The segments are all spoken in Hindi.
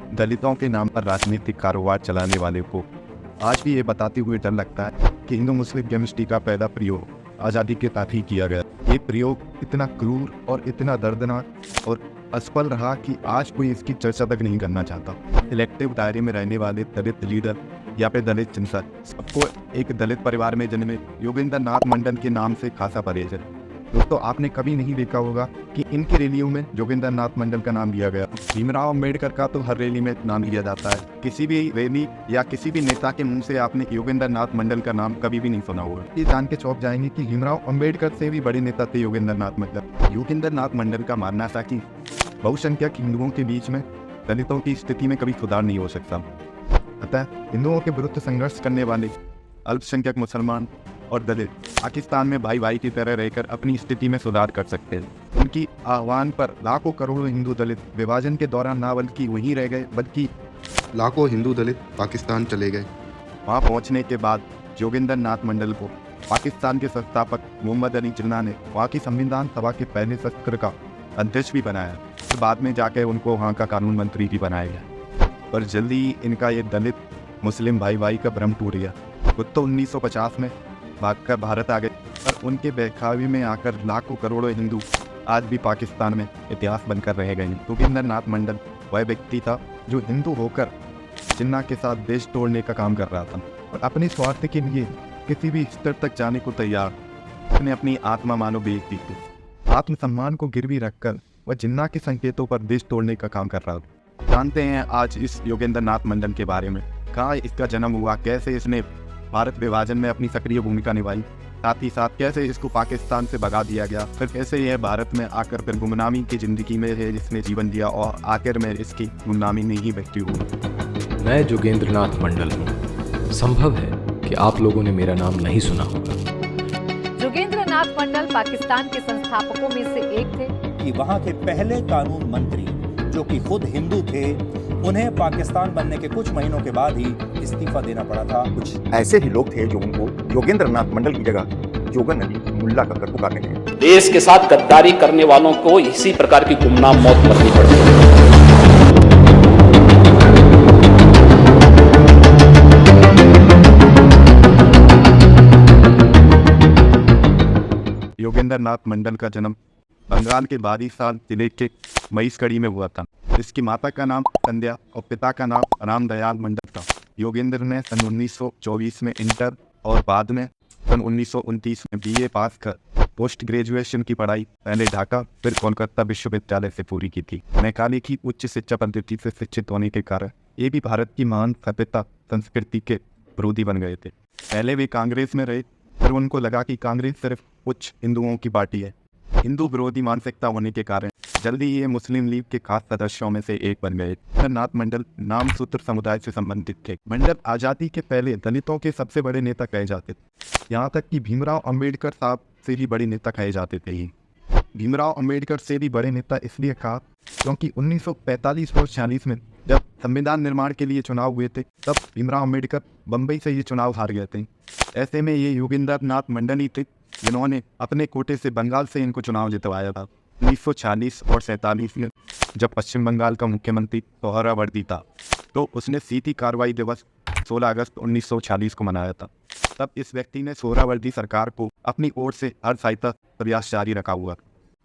दलितों के नाम पर राजनीतिक कारोबार चलाने वाले को आज भी ये बताते हुए डर लगता है कि हिंदू मुस्लिम केमिस्ट्री का पहला प्रयोग आज़ादी के साथ ही किया गया। ये प्रयोग इतना क्रूर और इतना दर्दनाक और असफल रहा कि आज कोई इसकी चर्चा तक नहीं करना चाहता। इलेक्टिव दायरे में रहने वाले दलित लीडर या फिर दलित चिंतक सबको एक दलित परिवार में जन्मे योगेंद्र नाथ मंडल के नाम से खासा परहेज है। दोस्तों, आपने कभी नहीं देखा होगा कि इनकी रैलियों में जोगिंदर नाथ मंडल का नाम लिया गया। भीमराव अंबेडकर का तो हर रैली में नाम लिया जाता है। किसी भी रैली या किसी भी नेता के मुंह से आपने योगेंद्र नाथ मंडल का नाम कभी भी नहीं सुना होगा। ये जान के चौंक जाएंगे कि भीमराव अंबेडकर से भी बड़े नेता थे योगेंद्र नाथ मंडल। योगेंद्र नाथ मंडल का मानना था कि बहुसंख्यक हिंदुओं के बीच में दलितों की स्थिति में कभी सुधार नहीं हो सकता, अतः हिंदुओं के विरुद्ध संघर्ष करने वाले अल्पसंख्यक मुसलमान और दलित पाकिस्तान में भाई भाई की तरह रहकर अपनी स्थिति में सुधार कर सकते हैं। उनकी आह्वान पर लाखों करोड़ों हिंदू दलित विभाजन के दौरान ना बल्कि वहीं रह गए, बल्कि लाखों हिंदू दलित पाकिस्तान चले गए। वहां पहुंचने के बाद जोगिंदर नाथ मंडल को पाकिस्तान के संस्थापक मोहम्मद अली जिन्ना ने वहाँ की संविधान सभा के पहले सत्र का अध्यक्ष भी बनाया। फिर बाद में जाकर उनको वहाँ का कानून मंत्री भी बनाया गया। पर जल्दी ही इनका ये दलित मुस्लिम भाई भाई का भ्रम टूट गया। खुद तो 1950 में भागकर भारत आ गए, पर उनके बहकावे में आकर लाखों करोड़ों हिंदू आज भी पाकिस्तान में इतिहास बनकर रह गए। जोगिंदर नाथ मंडल वह व्यक्ति था जो हिंदू होकर जिन्ना के साथ देश तोड़ने का काम कर रहा था और अपने स्वार्थ के लिए किसी भी स्तर तक जाने को तैयार। उसने अपनी आत्मा मानो बेच दी थी। आत्मसम्मान को गिरवी रखकर वह जिन्ना के संकेतों पर देश तोड़ने का काम कर रहा था। जानते हैं आज इस योगेंद्र नाथ मंडल के बारे में, कहाँ इसका जन्म हुआ, कैसे इसने भारत विभाजन में अपनी सक्रिय भूमिका निभाई, साथ ही साथ कैसे इसको पाकिस्तान से भगा दिया गया, फिर कैसे यह भारत में आकर फिर गुमनामी की जिंदगी में है जिसने जीवन दिया और आखिर में इसकी गुमनामी में ही मृत्यु हुई। मैं जोगेंद्र नाथ मंडल हूँ। संभव है कि आप लोगों ने मेरा नाम नहीं सुना होगा। जोगेंद्र नाथ मंडल पाकिस्तान के संस्थापकों में से एक थे कि वहाँ के पहले कानून मंत्री जो कि खुद हिंदू थे, उन्हें पाकिस्तान बनने के कुछ महीनों के बाद ही इस्तीफा देना पड़ा था। कुछ ऐसे ही लोग थे जो उनको योगेंद्र नाथ मंडल की जगह जोगन अली मुल्ला कहकर पुकारने लगे। देश के साथ गद्दारी करने वालों को इसी प्रकार की गुमनाम मौत मरनी पड़ती है। योगेंद्र नाथ मंडल का जन्म बंगाल के बारीसाल जिले के मईसकड़ी में हुआ था। इसकी माता का नाम संध्या और पिता का नाम रामदयाल मंडल था। योगेंद्र ने सन 1924 में इंटर और बाद में सन 1929 में बीए पास कर पोस्ट ग्रेजुएशन की पढ़ाई पहले ढाका फिर कोलकाता विश्वविद्यालय से पूरी की थी। मैकाले की उच्च शिक्षा पद्धति से शिक्षित होने के कारण ये भी भारत की महान सभ्यता संस्कृति के विरोधी बन गए थे। पहले वे कांग्रेस में रहे, फिर उनको लगा कि कांग्रेस सिर्फ कुछ हिंदुओं की पार्टी है। हिंदू विरोधी मानसिकता होने के कारण जल्दी ये मुस्लिम लीग के खास सदस्यों में से एक बन गए। नाथ मंडल नाम सूत्र समुदाय से संबंधित थे। मंडल आज़ादी के पहले दलितों के सबसे बड़े नेता कहे जाते थे। यहाँ तक कि भीमराव अंबेडकर साहब से भी बड़े नेता कहे जाते थे। भीमराव अंबेडकर से भी बड़े नेता इसलिए कहा क्योंकि 1945 और 46 में जब संविधान निर्माण के लिए चुनाव हुए थे तब भीमराव अंबेडकर बम्बई से ये चुनाव हार गए थे। ऐसे में ये योगेंद्र नाथ मंडल ही थे जिन्होंने अपने कोटे से बंगाल से इनको चुनाव जितवाया था। 1946 और 47 में जब पश्चिम बंगाल का मुख्यमंत्री सोहरावर्दी था तो उसने सीधी कार्रवाई दिवस 16 अगस्त 1946 को मनाया था। तब इस व्यक्ति ने सोहरावर्दी सरकार को अपनी ओर से हर सहायता प्रयास जारी रखा हुआ।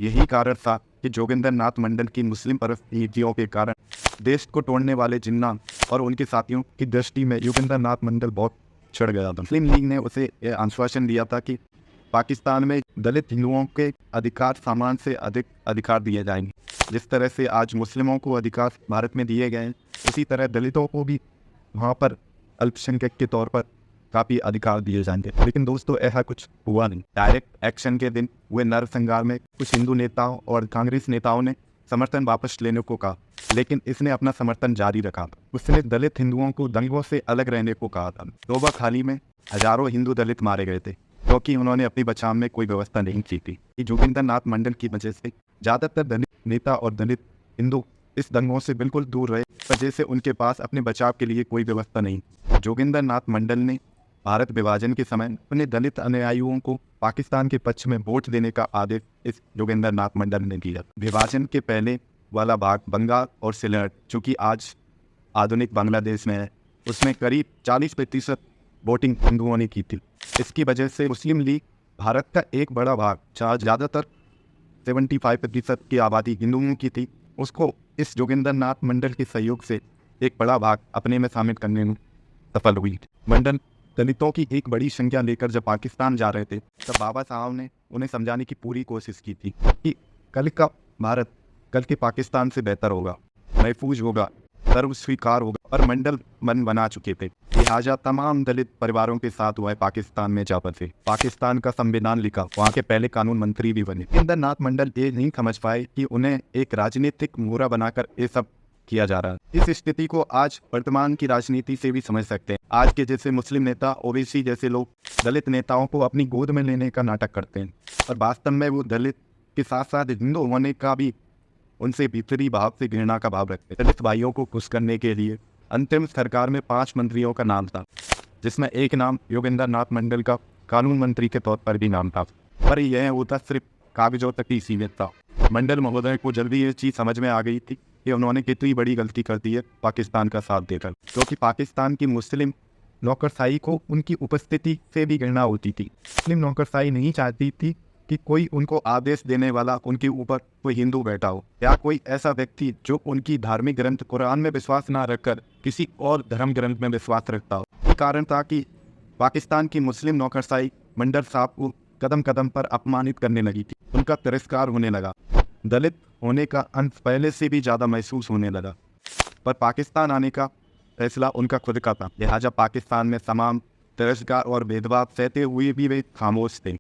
यही कारण था कि जोगेंद्र नाथ मंडल की मुस्लिम परिस्थितियों के कारण देश को तोड़ने वाले जिन्ना और उनके साथियों की दृष्टि में योगेंद्र नाथ मंडल बहुत चढ़ गया था। मुस्लिम लीग ने उसे यह आश्वासन दिया था कि पाकिस्तान में दलित हिंदुओं के अधिकार सामान से अधिक अधिकार दिए जाएंगे। जिस तरह से आज मुस्लिमों को अधिकार भारत में दिए गए हैं, उसी तरह दलितों को भी वहाँ पर अल्पसंख्यक के तौर पर काफ़ी अधिकार दिए जाएंगे। लेकिन दोस्तों, ऐसा कुछ हुआ नहीं। डायरेक्ट एक्शन के दिन हुए नरसंहार में कुछ हिंदू नेताओं और कांग्रेस नेताओं ने समर्थन वापस लेने को कहा, लेकिन इसने अपना समर्थन जारी रखा। उसने दलित हिंदुओं को दंगों से अलग रहने को कहा था। तोबा खाली में हजारों हिंदू दलित मारे गए थे क्योंकि उन्होंने अपनी बचाव में कोई व्यवस्था नहीं की थी। जोगिंदर नाथ मंडल की वजह से ज़्यादातर दलित नेता और दलित हिंदू इस दंगों से बिल्कुल दूर रहे, वजह से उनके पास अपने बचाव के लिए कोई व्यवस्था नहीं। जोगिंदर नाथ मंडल ने भारत विभाजन के समय अपने दलित अनुयायियों को पाकिस्तान के पक्ष में वोट देने का आदेश इस जोगिंदर नाथ मंडल ने दिया। विभाजन के पहले वाला भाग बंगाल और सिलहट, जो कि आज आधुनिक बांग्लादेश में है, उसमें करीब 40% वोटिंग हिंदुओं ने की थी। इसकी वजह से मुस्लिम लीग भारत का एक बड़ा भाग, जहाँ ज़्यादातर 75% की आबादी हिंदुओं की थी, उसको इस जोगिंदर नाथ मंडल के सहयोग से एक बड़ा भाग अपने में शामिल करने में सफल हुई। मंडल दलितों की एक बड़ी संख्या लेकर जब पाकिस्तान जा रहे थे, तब बाबा साहब ने उन्हें समझाने की पूरी कोशिश की थी कि कल का भारत कल के पाकिस्तान से बेहतर होगा, महफूज होगा, सर्व स्वीकार होगा, और मंडल मन बना चुके थे। लिहाजा तमाम दलित परिवारों के साथ वह पाकिस्तान में जा बसे, पाकिस्तान का संविधान लिखा, वहाँ के पहले कानून मंत्री भी बने। जोगिंदर नाथ मंडल ये नहीं समझ पाए कि उन्हें एक राजनीतिक मोहरा बनाकर ये सब किया जा रहा है। इस स्थिति को आज वर्तमान की राजनीति से भी समझ सकते हैं। आज के जैसे मुस्लिम नेता, ओबीसी जैसे लोग दलित नेताओं को अपनी गोद में लेने का नाटक करते हैं, और वास्तव में वो दलित के साथ साथ हिंदू होने का भी उनसे भीतरी भाव से घृणा का भाव रखते हैं। दलित भाइयों को खुश करने के लिए अंतिम सरकार में 5 मंत्रियों का नाम था, जिसमें एक नाम जोगिंदर नाथ मंडल का कानून मंत्री के तौर पर भी नाम था, पर यह होता सिर्फ कागजों तक ही सीमित था। मंडल महोदय को जल्दी ये चीज़ समझ में आ गई थी कि उन्होंने कितनी बड़ी गलती कर दी है पाकिस्तान का साथ देकर, क्योंकि पाकिस्तान की मुस्लिम नौकरशाही को उनकी उपस्थिति से भी घृणा होती थी। मुस्लिम नौकरशाही नहीं चाहती थी कि कोई उनको आदेश देने वाला उनके ऊपर कोई हिंदू बैठा हो, या कोई ऐसा व्यक्ति जो उनकी धार्मिक ग्रंथ कुरान में विश्वास ना रखकर किसी और धर्म ग्रंथ में विश्वास रखता हो। ये कारण था कि पाकिस्तान की मुस्लिम नौकरशाही मंडल साहब को कदम कदम पर अपमानित करने लगी थी, उनका तिरस्कार होने लगा, दलित होने का अंत पहले से भी ज़्यादा महसूस होने लगा। पर पाकिस्तान आने का फैसला उनका खुद का था, लिहाजा पाकिस्तान में तमाम तिरस्कार और भेदभाव सहते हुए भी वे खामोश थे।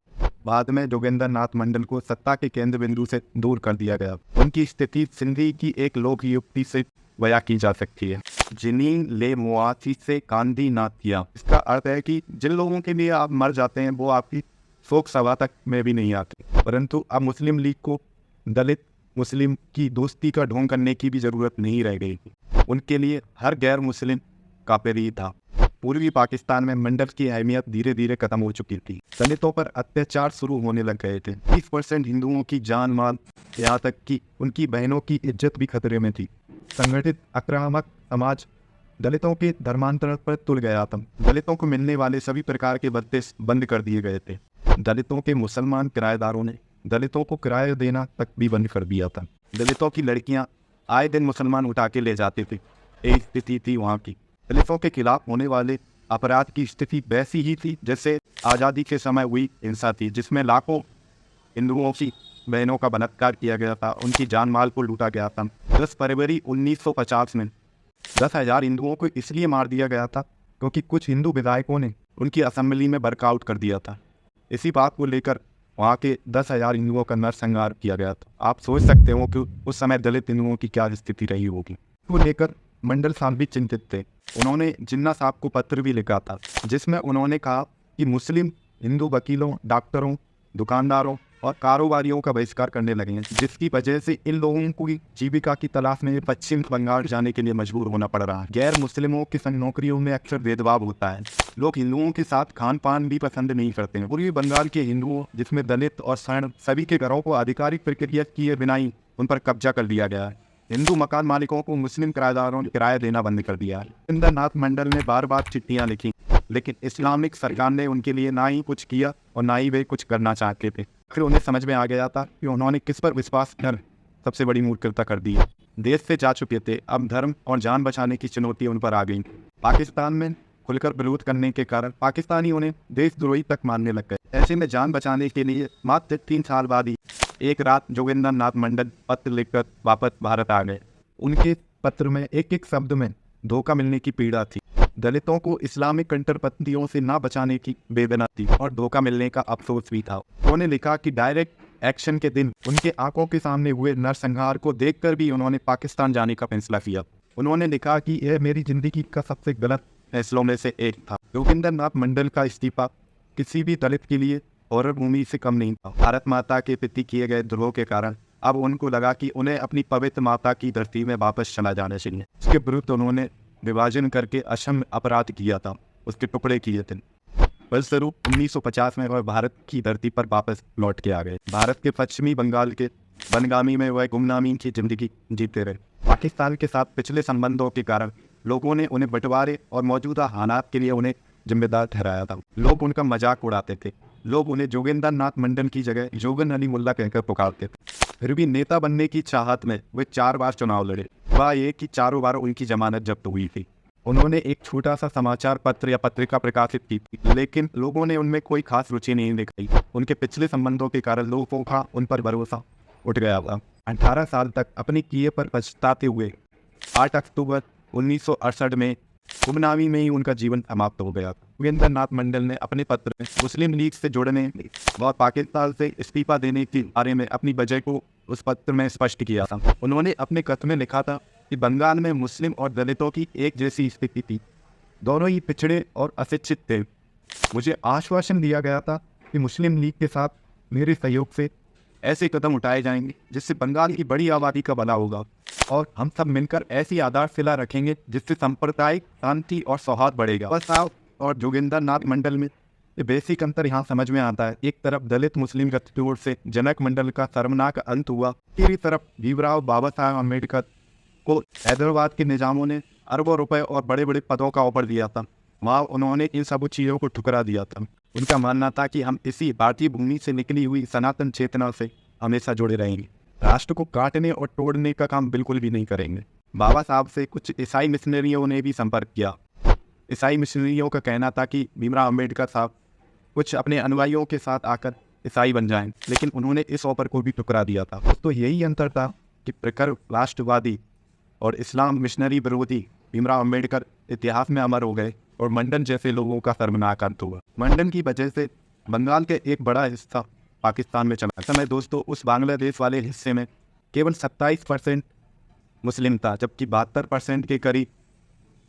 बाद में जोगिंदर नाथ मंडल को सत्ता के केंद्र बिंदु से दूर कर दिया गया। उनकी स्थिति सिंधी की एक लोक युक्ति से बयां की जा सकती है, जिन्हीं ले मुआसी से कांदी ना किया। इसका अर्थ है कि जिन लोगों के लिए आप मर जाते हैं वो आपकी शोक सभा तक में भी नहीं आते। परंतु अब मुस्लिम लीग को दलित मुस्लिम की दोस्ती का ढोंग करने की भी जरूरत नहीं रह गई थी, उनके लिए हर गैर मुस्लिम काफिर था। पूर्वी पाकिस्तान में मंडल की अहमियत धीरे धीरे खत्म हो चुकी थी। दलितों पर अत्याचार शुरू होने लग गए थे। 30% हिंदुओं की जान माल, यहाँ तक कि उनकी बहनों की इज्जत भी खतरे में थी। संगठित आक्रामक समाज दलितों के धर्मांतरण पर तुल गया था। दलितों को मिलने वाले सभी प्रकार के भत्ते बंद कर दिए गए थे। दलितों के मुसलमान किराएदारों ने दलितों को किराया देना तक भी बंद कर दिया था। दलितों की लड़कियां आए दिन मुसलमान उठा के ले जाते थे। एक स्थिति थी वहाँ की। दलितों के खिलाफ होने वाले अपराध की स्थिति वैसी ही थी जैसे आज़ादी के समय हुई हिंसा थी, जिसमें लाखों हिंदुओं की बहनों का बलात्कार किया गया था, उनकी जान माल को लूटा गया था। 10 फरवरी 1950 में 10,000 हिंदुओं को इसलिए मार दिया गया था क्योंकि कुछ हिंदू विधायकों ने उनकी असेंबली में वर्कआउट कर दिया था। इसी बात को लेकर वहाँ के 10,000 हिंदुओं का नरसंहार किया गया था। आप सोच सकते हो कि उस समय दलित हिंदुओं की क्या स्थिति रही होगी। को लेकर मंडल साहब भी चिंतित थे। उन्होंने जिन्ना साहब को पत्र भी लिखा था, जिसमें उन्होंने कहा कि मुस्लिम हिंदू वकीलों, डॉक्टरों, दुकानदारों और कारोबारियों का बहिष्कार करने लगे हैं, जिसकी वजह से इन लोगों को जीविका की तलाश में पश्चिम बंगाल जाने के लिए मजबूर होना पड़ रहा है। गैर मुस्लिमों की संग नौकरियों में अक्सर भेदभाव होता है। लोग हिंदुओं के साथ खान पान भी पसंद नहीं करते हैं। पूर्वी बंगाल के हिंदुओं, जिसमें दलित और शरण, सभी के घरों को आधिकारिक प्रक्रिया किए बिना ही उन पर कब्जा कर लिया गया है। हिंदू मकान मालिकों को मुस्लिम किराएदारों ने किराया देना बंद कर दिया है। जोगिंदर नाथ मंडल ने बार बार चिट्ठियां लिखी, लेकिन इस्लामिक सरकार ने उनके लिए ना ही कुछ किया और ना ही वे कुछ करना चाहते थे। फिर उन्हें समझ में आ गया था कि उन्होंने किस पर विश्वास कर सबसे बड़ी मूर्खता कर दी है। देश से जा चुके थे, अब धर्म और जान बचाने की चुनौती उन पर आ गई। पाकिस्तान में खुलकर विरोध करने के कारण पाकिस्तानी उन्हें देशद्रोही तक मानने लग गए। ऐसे में जान बचाने के लिए मात्र 3 साल बाद ही एक रात जोगिंदर नाथ मंडल पत्र लिखकर वापस भारत आ गए। उनके पत्र में एक एक शब्द में धोखा मिलने की पीड़ा थी। दलितों को इस्लामिक कट्टरपंथियों से ना बचाने की वेदना थी और धोखा मिलने का अफसोस भी था। उन्होंने लिखा कि डायरेक्ट एक्शन के दिन उनके आंखों के सामने हुए नरसंहार को देखकर भी उन्होंने पाकिस्तान जाने का फैसला किया। उन्होंने लिखा कि यह मेरी जिंदगी का सबसे गलत फैसलों में से एक था। जोगिंदर नाथ मंडल का इस्तीफा किसी भी दलित के लिए हॉरर मूवी से कम नहीं था। भारत माता के प्रति किए गए द्रोह के कारण अब उनको लगा कि उन्हें अपनी पवित्र माता की धरती में वापस चला जाना चाहिए। उसके विरुद्ध उन्होंने विभाजन करके असम अपराध किया था, उसके टुकड़े किए थे। फलस्वरूप 1950 में वह भारत की धरती पर वापस लौट के आ गए। भारत के पश्चिमी बंगाल के बनगामी में वह गुमनामी की जिंदगी जीते रहे। पाकिस्तान के साथ पिछले संबंधों के कारण लोगों ने उन्हें बंटवारे और मौजूदा हालात के लिए उन्हें जिम्मेदार ठहराया था। लोग उनका मजाक उड़ाते थे। लोग उन्हें जोगेंद्र नाथ मंडल की जगह जोगन अली मुल्ला कहकर पुकारते थे। फिर भी नेता बनने की चाहत में वे 4 बार चुनाव लड़े। वह ये कि चारों बार उनकी जमानत जब्त हुई थी। उन्होंने एक छोटा सा समाचार पत्र या पत्रिका प्रकाशित की थी, लेकिन लोगों ने उनमें कोई खास रुचि नहीं दिखाई। उनके पिछले संबंधों के कारण लोगों का उन पर भरोसा उठ गया था। 18 साल तक अपने किए पर पछताते हुए 8 अक्टूबर 1968 में गुमनामी में ही उनका जीवन समाप्त हो गया। जोगेंद्र नाथ मंडल ने अपने पत्र में मुस्लिम लीग से जुड़ने व पाकिस्तान से इस्तीफा देने के बारे में अपनी वजह को उस पत्र में स्पष्ट किया था। उन्होंने अपने पत्र में लिखा था कि बंगाल में मुस्लिम और दलितों की एक जैसी स्थिति थी। दोनों ही पिछड़े और अशिक्षित थे। मुझे आश्वासन दिया गया था कि मुस्लिम लीग के साथ मेरे सहयोग से ऐसे कदम उठाए जाएंगे जिससे बंगाल की बड़ी आबादी का भला होगा और हम सब मिलकर ऐसी आधारशिला रखेंगे जिससे सांप्रदायिक शांति और सौहार्द बढ़ेगा। बस साहब और जोगेंद्र नाथ मंडल में ये बेसिक अंतर यहाँ समझ में आता है। एक तरफ दलित मुस्लिम गठजोड़ से जनक मंडल का शर्मनाक अंत हुआ, दूसरी तरफ भीमराव बाबा साहब अम्बेडकर को हैदराबाद के निजामों ने अरबों रुपए और बड़े बड़े पदों का ऑफर दिया था। वहाँ उन्होंने इन सब चीज़ों को ठुकरा दिया था। उनका मानना था कि हम इसी भारतीय भूमि से निकली हुई सनातन चेतना से हमेशा जुड़े रहेंगे, राष्ट्र को काटने और तोड़ने का काम बिल्कुल भी नहीं करेंगे। बाबा साहब से कुछ ईसाई मिशनरियों ने भी संपर्क किया। ईसाई मिशनरियों का कहना था कि भीमराव अम्बेडकर साहब कुछ अपने अनुयायियों के साथ आकर ईसाई बन जाएं, लेकिन उन्होंने इस ऑफर को भी ठुकरा दिया था। तो यही अंतर था कि प्रखर राष्ट्रवादी और इस्लाम मिशनरी विरोधी भीमराव अम्बेडकर इतिहास में अमर हो गए और मंडन जैसे लोगों का शर्मनाक अंत हुआ। मंडन की वजह से बंगाल के एक बड़ा हिस्सा पाकिस्तान में चला। समय दोस्तों उस बांग्लादेश वाले हिस्से में केवल 27% मुस्लिम था, जबकि 72% के करीब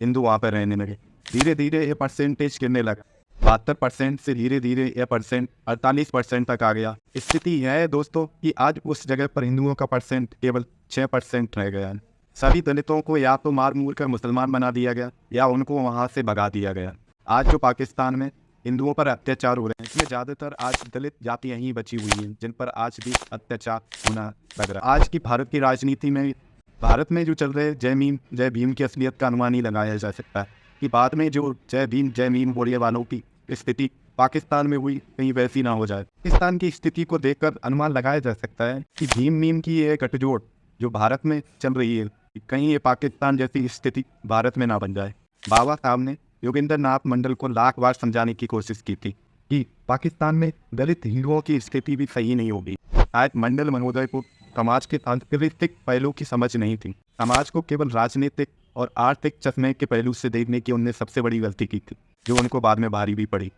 हिंदू वहाँ पर रहने लगे। धीरे धीरे ये परसेंटेज गिरने लगा। 72% से धीरे धीरे यह परसेंट 48% तक आ गया। स्थिति यह है दोस्तों कि आज उस जगह पर हिंदुओं का परसेंट केवल 6% रह गया है। सभी दलितों को या तो मार मूर कर मुसलमान बना दिया गया या उनको वहाँ से भगा दिया गया। आज जो पाकिस्तान में हिंदुओं पर अत्याचार हो रहे हैं, इसमें ज़्यादातर आज दलित जातियाँ ही बची हुई हैं जिन पर आज भी अत्याचार होना लग रहा है। आज की भारत की राजनीति में भारत में जो चल रहे जय भीम की असलियत का अनुमान ही लगाया जा सकता है कि बाद में जो जय भीम बोलने वालों की स्थिति पाकिस्तान में हुई कहीं वैसी ना हो जाए। पाकिस्तान की स्थिति को देखकर अनुमान लगाया जा सकता है कि भीम की ये गठजोड़ जो भारत में चल रही है, कहीं ये पाकिस्तान जैसी स्थिति भारत में ना बन जाए। बाबा साहब ने योगेंद्र नाथ मंडल को लाख बार समझाने की कोशिश की थी कि पाकिस्तान में दलित हिंदुओं की स्थिति भी सही नहीं होगी। शायद मंडल महोदय को समाज के सांस्कृतिक पहलू की समझ नहीं थी। समाज को केवल राजनीतिक और आर्थिक चश्मे के पहलू से देखने की उनने सबसे बड़ी गलती की थी, जो उनको बाद में भारी भी पड़ी।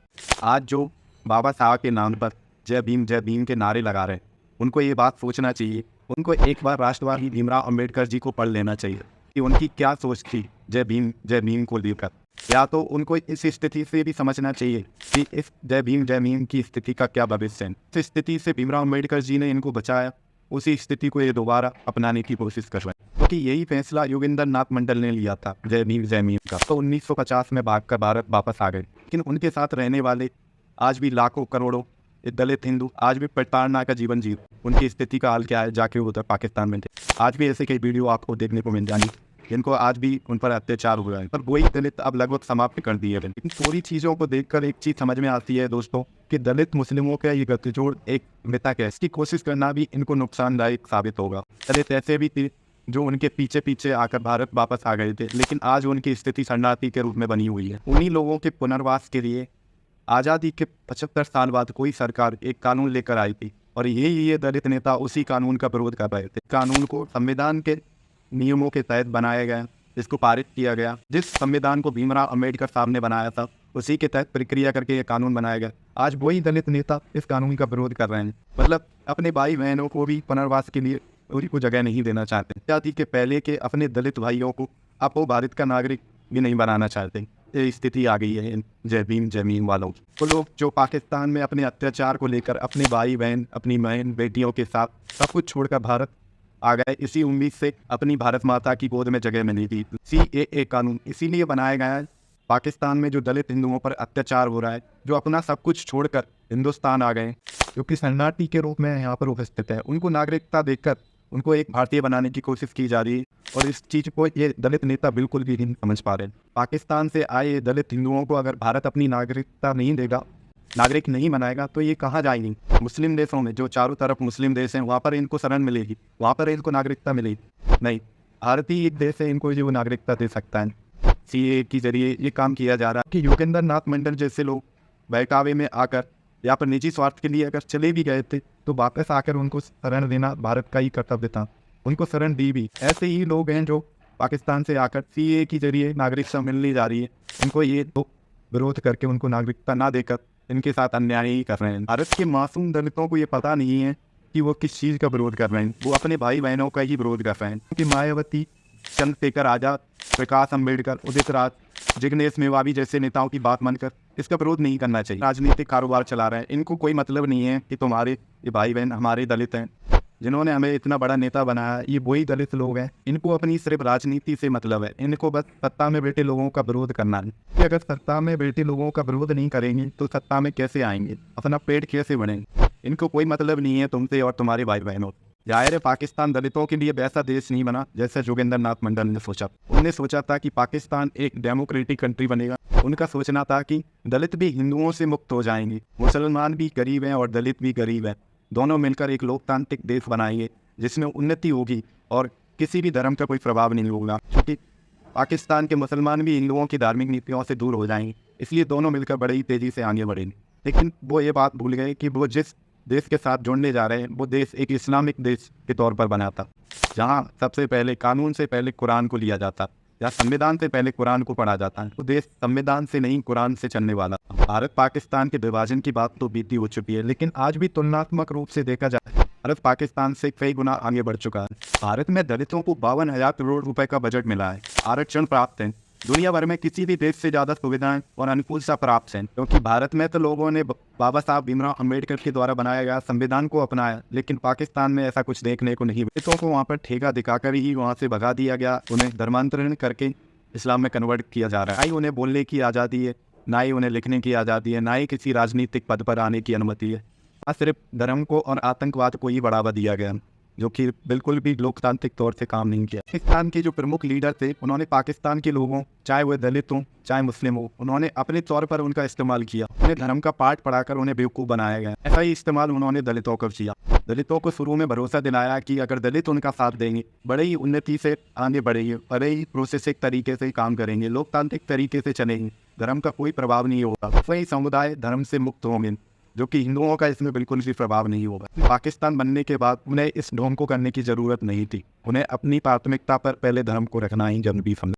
आज जो बाबा साहब के नाम पर जय भीम के नारे लगा रहे हैं, उनको ये बात सोचना चाहिए। उनको एक बार राष्ट्रवादी भीमराव अम्बेडकर जी को पढ़ लेना चाहिए कि उनकी क्या सोच थी जय भीम को लेकर। या तो उनको इस स्थिति से भी समझना चाहिए कि इस जय भीम की स्थिति का क्या भविष्य है। इस स्थिति से भीमराव अम्बेडकर जी ने इनको बचाया, उसी स्थिति को ये दोबारा अपनाने की कोशिश कर रहे हैं, क्योंकि यही फैसला योगेंद्र नाथ मंडल ने लिया था जय भीम का। तो 1950 में भागकर भारत वापस आ गए, लेकिन उनके साथ रहने वाले आज भी लाखों करोड़ों दलित हिंदू आज भी प्रताड़ना का जीवन जी। उनकी स्थिति का हाल क्या है जाके उधर पाकिस्तान में थे। आज भी ऐसे कई वीडियो आपको देखने को मिल जाएंगी जिनको आज भी उन पर अत्याचार हुआ है, पर वही दलित अब लगभग समाप्त कर दिए गए। लेकिन पूरी चीज़ों को देखकर एक चीज़ समझ में आती है दोस्तों कि दलित मुस्लिमों का ये गठजोड़ एक मिता है, इसकी कोशिश करना भी इनको नुकसानदायक साबित होगा। दलित ऐसे भी थे जो उनके पीछे आकर भारत वापस आ गए थे, लेकिन आज उनकी स्थिति शरणार्थी के रूप में बनी हुई है। उन्हीं लोगों के पुनर्वास के लिए आज़ादी के 75 साल बाद कोई सरकार एक कानून लेकर आई थी और ये दलित नेता उसी कानून का विरोध कर रहे थे। कानून को संविधान के नियमों के तहत बनाया गया, जिसको पारित किया गया। जिस संविधान को भीमराव अम्बेडकर साहब ने बनाया था उसी के तहत प्रक्रिया करके ये कानून बनाया गया। आज वही दलित नेता इस कानून का विरोध कर रहे हैं, मतलब अपने भाई बहनों को भी पुनर्वास के लिए उनको जगह नहीं देना चाहते। जाति के पहले के अपने दलित भाइयों को अब वो भारत का नागरिक भी नहीं बनाना चाहते। ये स्थिति आ गई है जय भीम वालों की। वो लोग जो पाकिस्तान में अपने अत्याचार को लेकर अपने भाई बहन अपनी बहन बेटियों के साथ सब कुछ छोड़कर भारत आ गए, इसी उम्मीद से अपनी भारत माता की गोद में जगह मिली थी। CAA कानून इसीलिए बनाया गया है। पाकिस्तान में जो दलित हिंदुओं पर अत्याचार हो रहा है, जो अपना सब कुछ छोड़कर हिंदुस्तान आ गए, जो कि शरणार्थी के रूप में यहाँ पर उपस्थित है, उनको नागरिकता देकर उनको एक भारतीय बनाने की कोशिश की जा रही है और इस चीज़ को ये दलित नेता बिल्कुल भी नहीं समझ पा रहे हैं। पाकिस्तान से आए दलित हिंदुओं को अगर भारत अपनी नागरिकता नहीं देगा, नागरिक नहीं बनाएगा, तो ये कहाँ जाएंगे? मुस्लिम देशों में, जो चारों तरफ मुस्लिम देश हैं, वहाँ पर इनको शरण मिलेगी, वहाँ पर इनको नागरिकता मिलेगी? नहीं, भारत ही एक देश है इनको जो नागरिकता दे सकता है। सीए के जरिए ये काम किया जा रहा है कि योगेंद्र नाथ मंडल जैसे लोग बहकावे में आकर या पर निजी स्वार्थ के लिए अगर चले भी गए थे तो वापस आकर उनको शरण देना भारत का ही कर्तव्य था। उनको शरण दी भी। ऐसे ही लोग हैं जो पाकिस्तान से आकर सीए के जरिए नागरिकता मिलने जा रही है, इनको ये तो विरोध करके उनको नागरिकता ना देकर इनके साथ अन्याय ही कर रहे हैं। भारत के मासूम दलितों को ये पता नहीं है कि वो किस चीज़ का विरोध कर रहे हैं, वो अपने भाई बहनों का ही विरोध कर रहे हैं। क्योंकि मायावती, चंद्रशेखर आजाद, प्रकाश अम्बेडकर, उदित राज, जिग्नेश मेवावी जैसे नेताओं की बात मानकर इसका विरोध नहीं करना चाहिए। राजनीतिक कारोबार चला रहे हैं, इनको कोई मतलब नहीं है कि तुम्हारे ये भाई बहन हमारे दलित हैं, जिन्होंने हमें इतना बड़ा नेता बनाया, ये वही दलित लोग हैं। इनको अपनी सिर्फ राजनीति से मतलब है, इनको बस सत्ता में बैठे लोगों का विरोध करना है। कि अगर सत्ता में बैठे लोगों का विरोध नहीं करेंगे तो सत्ता में कैसे आएंगे, अपना पेट कैसे बढ़ेंगे? इनको कोई मतलब नहीं है तुमसे और तुम्हारे भाई बहनों। जाहिर है पाकिस्तान दलितों के लिए वैसा देश नहीं बना जैसे जोगिंदर नाथ मंडल ने सोचा। उन्होंने सोचा था कि पाकिस्तान एक डेमोक्रेटिक कंट्री बनेगा। उनका सोचना था कि दलित भी हिंदुओं से मुक्त हो जाएंगे, मुसलमान भी गरीब हैं और दलित भी गरीब हैं, दोनों मिलकर एक लोकतांत्रिक देश बनाएंगे जिसमें उन्नति होगी और किसी भी धर्म का कोई प्रभाव नहीं होगा। क्योंकि पाकिस्तान के मुसलमान भी हिंदुओं की धार्मिक नीतियों से दूर हो जाएंगे, इसलिए दोनों मिलकर बड़ी तेज़ी से आगे बढ़ेंगे। लेकिन वो ये बात भूल गए कि वो जिस देश के साथ जुड़ने जा रहे हैं वो देश एक इस्लामिक देश के तौर पर बना था, जहाँ सबसे पहले कानून से पहले कुरान को लिया जाता, या संविधान से पहले कुरान को पढ़ा जाता है। तो देश संविधान से नहीं कुरान से चलने वाला। भारत पाकिस्तान के विभाजन की बात तो बीती हो चुकी है, लेकिन आज भी तुलनात्मक रूप से देखा जाए भारत पाकिस्तान से कई गुना आगे बढ़ चुका है। भारत में दलितों को 52,000 करोड़ रुपए का बजट मिला है, आरक्षण प्राप्त है, दुनिया भर में किसी भी देश से ज़्यादा सुविधाएं और अनुकूलता प्राप्त हैं। क्योंकि भारत में तो लोगों ने बाबा साहब भीमराव अम्बेडकर के द्वारा बनाया गया संविधान को अपनाया, लेकिन पाकिस्तान में ऐसा कुछ देखने को नहीं। दलितों को वहाँ पर ठेका दिखाकर ही वहाँ से भगा दिया गया, उन्हें धर्मांतरण करके इस्लाम में कन्वर्ट किया जा रहा है। ना ही उन्हें बोलने की आज़ादी है, ना ही उन्हें लिखने की आज़ादी है, ना ही किसी राजनीतिक पद पर आने की अनुमति है। सिर्फ धर्म को और आतंकवाद को ही बढ़ावा दिया गया, जो कि बिल्कुल भी लोकतांत्रिक तौर से काम नहीं किया। पाकिस्तान के जो प्रमुख लीडर थे उन्होंने पाकिस्तान के लोगों, चाहे वह दलित हों चाहे मुस्लिम हो, उन्होंने अपने तौर पर उनका इस्तेमाल किया। उन्हें धर्म का पाठ पढ़ाकर उन्हें बेवकूफ़ बनाया गया। ऐसा ही इस्तेमाल उन्होंने दलितों को किया। दलितों को शुरू में भरोसा दिलाया कि अगर दलित उनका साथ देंगे बड़े ही उन्नति से आगे बढ़ेंगे, बड़े ही प्रोसेसिक तरीके से काम करेंगे, लोकतांत्रिक तरीके से चलेंगे, धर्म का कोई प्रभाव नहीं होगा, वही समुदाय धर्म से मुक्त होंगे, जो कि हिंदुओं का इसमें बिल्कुल भी प्रभाव नहीं होगा। पाकिस्तान बनने के बाद उन्हें इस ढोंग को करने की ज़रूरत नहीं थी। उन्हें अपनी प्राथमिकता पर पहले धर्म को रखना ही जरूरी समझा।